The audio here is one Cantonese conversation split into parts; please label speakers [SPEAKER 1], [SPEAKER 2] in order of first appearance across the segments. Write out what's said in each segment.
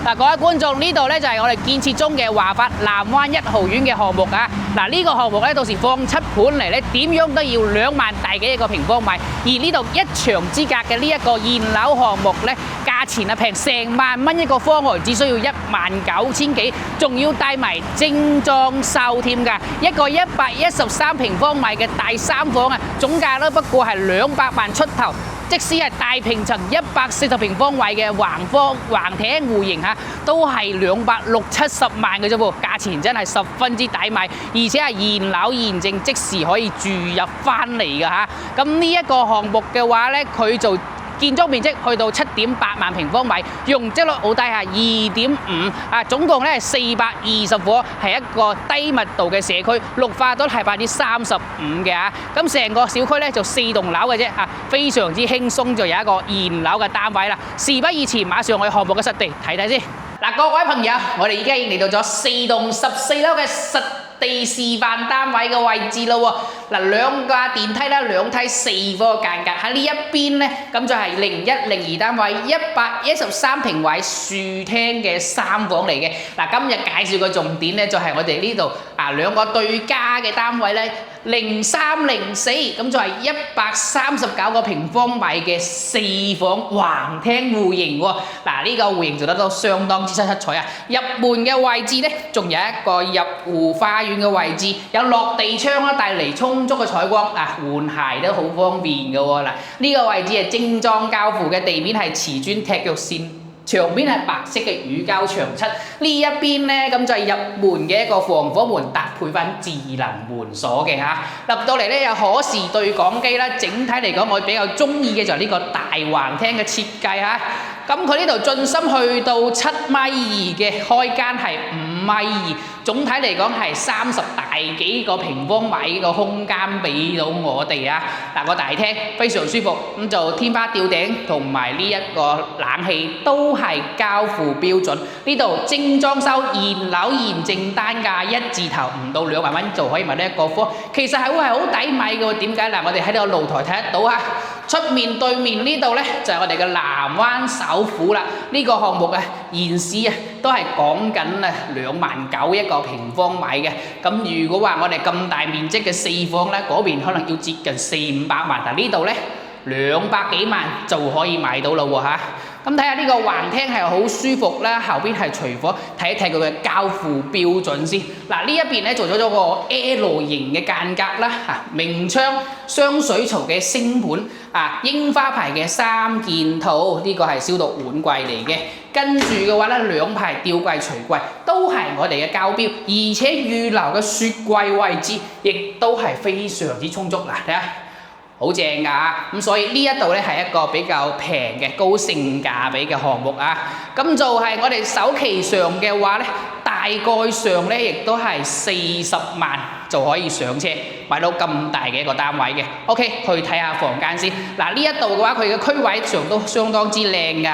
[SPEAKER 1] 嗱，各位觀眾，呢度咧就係我哋建設中嘅華發南灣1號院嘅項目啊！嗱，呢個項目咧到時放出盤嚟咧，點樣都要2萬大幾一個平方米。而呢度一牆之隔嘅呢一個現樓項目咧，價錢啊平成萬蚊一個方案，只需要19000幾，仲要帶埋精裝修添㗎。一個113平方米嘅大3房啊，總價咧不過係200萬出頭。即使係大平層140平方米嘅橫艇戶型嚇，都係260-70萬嘅啫噃，價錢真係十分之抵買，而且係現樓現證，即時可以住入翻嚟嘅嚇。咁呢一個項目嘅話咧，佢就建築面積去到7.8萬平方米，容積率好低係2.5啊，總共咧係420伙，係一個低密度嘅社區，綠化率係35%嘅啊。咁成個小區咧就4棟樓嘅啫啊，非常之輕鬆就有一個現樓嘅單位啦。事不宜遲，馬上去項目嘅實地睇睇先。嗱，各位朋友，我哋而家已經嚟到咗4棟14樓嘅實地示範單位嘅位置咯喎。嗱，2架電梯啦，2梯4伙嘅間隔喺呢一邊咧，咁就係0102單位113平位樹廳嘅3房嚟嘅。嗱，今日介紹嘅重點咧就係我哋呢度啊2個對家嘅單位咧，0304咁就係139個平方米嘅4房橫廳戶型喎。嗱，呢個戶型做得都相當之七彩啊！入門嘅位置咧，仲有一個入戶花園嘅位置，有落地窗啦，帶嚟充足嘅採光。嗱，換鞋都好方便嘅喎。嗱，呢個位置係精裝交付嘅，地面係瓷磚踢腳線。牆邊係白色嘅乳膠牆漆，呢一邊咧咁就係入門嘅一個防火門，搭配翻智能門鎖嘅嚇。入到嚟咧有可視對講機啦，整體嚟講我比較中意嘅就係呢個大橫廳嘅設計嚇。咁佢呢度進深去到7.2米嘅，開間係5.2米，總體嚟講係30大幾個平方米嘅空間俾到我哋啊！嗱，個大廳非常舒服，咁就天花吊頂同埋呢一個冷氣都係交付標準。呢度精裝修現樓現證單價1字頭，唔到2萬蚊就可以買呢一個科，其實係會係好抵買嘅喎。點解？嗱，我哋喺呢個露台睇得到啊！出面對面呢度呢，就係我哋嘅南灣首府啦。呢個項目啊，現時啊都係講緊啊29000一個平方米嘅。咁如果話我哋咁大面積嘅4房呢，嗰邊可能要接近400-500萬，但呢度呢200幾萬就可以買到啦喎嚇。咁睇下呢個橫廳係好舒服啦，後邊係廚房，睇一睇佢嘅交付標準先。嗱，呢一邊咧做咗個 L 型嘅間隔啦，嚇明窗雙水槽嘅星盤啊，櫻花牌嘅3件套，呢個係消毒碗櫃嚟嘅。跟住嘅話咧，2排吊櫃櫥櫃都係我哋嘅交標，而且預留嘅雪櫃位置亦都係非常之充足。嗱，睇下。好正㗎，咁所以呢一度咧係一個比較平嘅高性價比嘅項目啊。咁就係我哋首期上嘅話咧，大概上咧亦都係40萬就可以上車買到咁大嘅一個單位嘅。OK， 去睇下房間先。嗱，呢一度嘅話，佢嘅區位上都相當之靚㗎。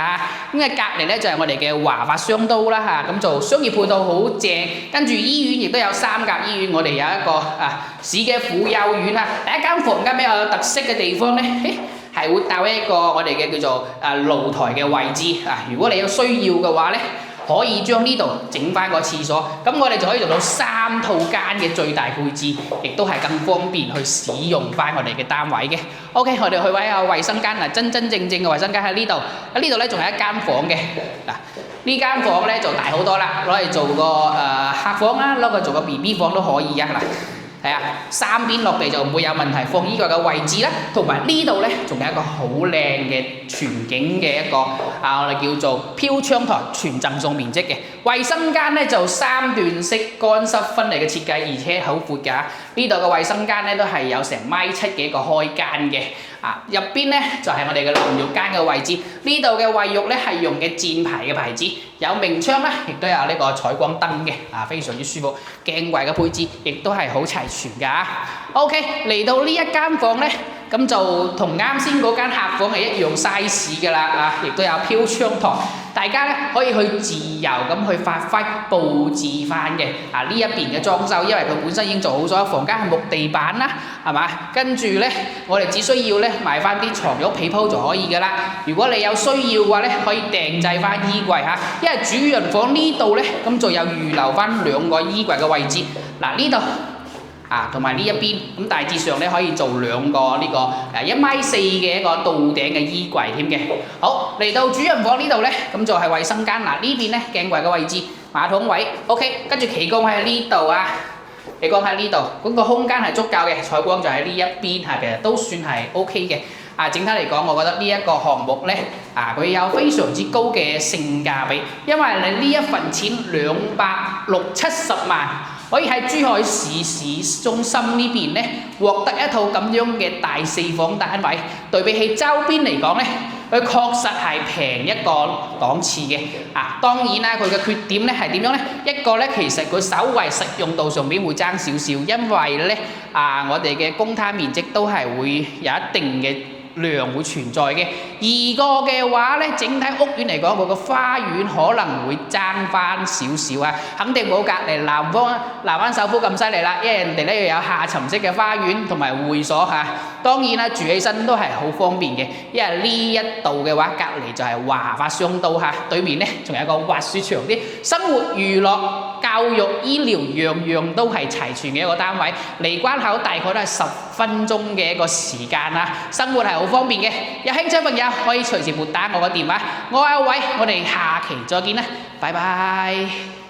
[SPEAKER 1] 咁嘅隔離咧就係我哋嘅華發商都啦嚇，咁就商業配套好正。跟住醫院亦都有3甲醫院，我哋有一個市嘅婦幼院啊。第一間房間比較有特色嘅地方咧，係會帶一個我哋嘅叫做露台嘅位置啊。如果你有需要嘅話咧，可以將呢度整翻個廁所，咁我哋就可以做到3套間嘅最大配置，亦都係更方便去使用翻我哋嘅單位嘅。OK， 我哋去揾下衞生間嗱，真正嘅衞生間喺呢度。喺呢度咧仲有一間房嘅嗱，呢間房咧就大好多啦，攞嚟做個客房啦，攞嚟做個 BB 房都可以啊嗱。係啊，3邊落地就唔會有問題，放衣櫃嘅位置啦，同埋呢度咧仲有一個好靚嘅全景嘅一個我哋叫做飄窗台，全贈送面積嘅衞生間咧就3段式乾濕分離嘅設計，而且好闊㗎。呢度嘅衞生間咧都係有成1.7米嘅一個開間嘅。入邊咧就係我哋嘅淋浴間嘅位置，呢度嘅衛浴咧係用嘅箭牌嘅牌子，有明窗啦，亦都有呢個採光燈嘅，非常之舒服。鏡櫃嘅配置亦都係好齊全㗎。OK， 嚟到呢一間房咧，咁就同啱先嗰間客房係一樣 size 㗎啦啊，亦都有飄窗台，大家咧可以去自由咁去發揮佈置翻嘅啊呢一邊嘅裝修，因為佢本身已經做好咗，房間係木地板啦，係嘛？跟住咧，我哋只需要咧買翻啲床褥被鋪就可以㗎啦。如果你有需要嘅話咧，可以訂製翻衣櫃嚇，因為主人房呢度咧，咁就有預留翻2個衣櫃嘅位置。嗱呢度。啊，同埋呢一邊，咁大致上咧可以做2個呢個1.4米嘅一個到頂嘅衣櫃添嘅。好，嚟到主人房呢度咧，咁就係衞生間。嗱呢邊咧鏡櫃嘅位置，馬桶位 ，OK， 跟住企缸喺呢度啊，企缸喺呢度，咁個空間係足夠嘅。採光就喺呢一邊嚇，其實都算係 OK 嘅。啊，整體嚟講，我覺得呢一個項目咧，啊佢有非常之高嘅性價比，因為你呢一份錢260-270萬。可以喺珠海市中心呢邊咧獲得一套咁樣嘅大4房單位，對比起周邊嚟講咧，佢確實係平一個檔次嘅。啊，當然啦，佢嘅缺點咧係點樣咧？一個咧其實佢稍為實用度上面會爭少少，因為咧我哋嘅公攤面積都係會有一定嘅量會存在嘅。二個嘅話咧，整體屋苑嚟講，佢個花園可能會爭翻少少啊，肯定冇隔離南灣首府咁犀利啦，因為人哋咧又有下沉式嘅花園同埋會所嚇。當然啦，住起身都係好方便嘅，因為呢一度嘅話，隔離就係華發商都嚇，對面咧仲有一個滑雪場啲，生活娛樂、教育、醫療樣樣都係齊全嘅一個單位。離關口大概都係10分鐘嘅一個時間啦，生活係好方便嘅。有興趣朋友可以隨時撥打我個電話，我係阿偉，我哋下期再見啦，拜拜。